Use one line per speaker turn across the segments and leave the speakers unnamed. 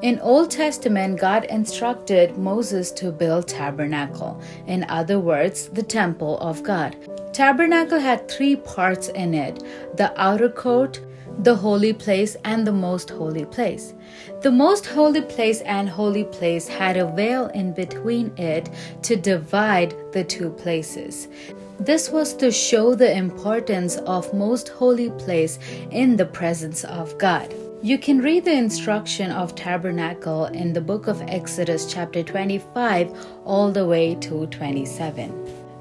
In Old Testament, God instructed Moses to build tabernacle. In other words, the temple of God. Tabernacle had 3 parts in it: the outer court, the holy place, and the most holy place. The most holy place and holy place had a veil in between it to divide the 2 places. This was to show the importance of most holy place in the presence of God. You can read the instruction of tabernacle in the book of Exodus chapter 25 all the way to 27.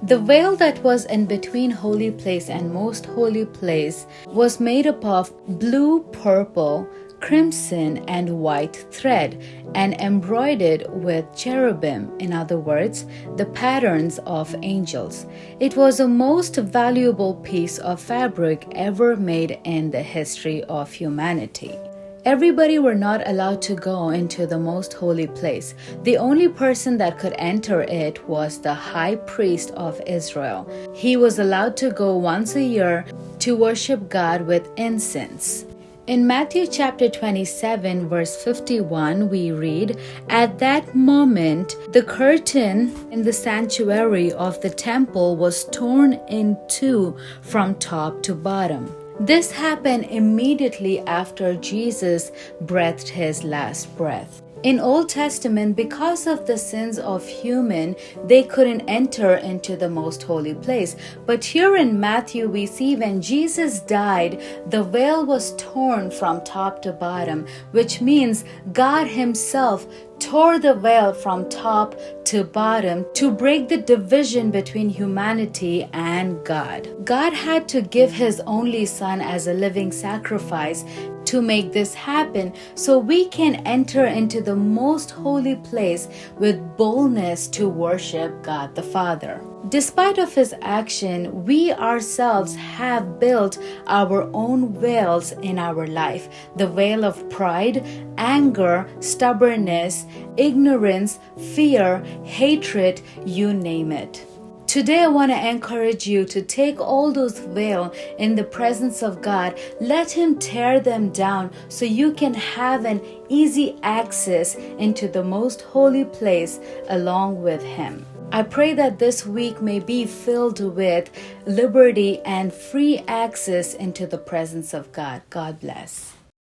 The veil that was in between holy place and most holy place was made up of blue, purple, crimson, and white thread and embroidered with cherubim, in other words, the patterns of angels. It was a most valuable piece of fabric ever made in the history of humanity. Everybody were not allowed to go into the most holy place. The only person that could enter it was the high priest of Israel. He was allowed to go once a year to worship God with incense. In Matthew chapter 27 verse 51 we read, "At that moment the curtain in the sanctuary of the temple was torn in two from top to bottom." This happened immediately after Jesus breathed his last breath. In Old Testament, because of the sins of human, they couldn't enter into the most holy place. But here in Matthew, we see when Jesus died, the veil was torn from top to bottom, which means God himself tore the veil from top to bottom to break the division between humanity and God. God had to give his only son as a living sacrifice to make this happen so we can enter into the most holy place with boldness to worship God the Father. Despite of his action, we ourselves have built our own veils in our life. The veil of pride, anger, stubbornness, ignorance, fear, hatred, you name it. Today I want to encourage you to take all those veils in the presence of God. Let him tear them down so you can have an easy access into the most holy place along with him. I pray that this week may be filled with liberty and free access into the presence of God. God bless.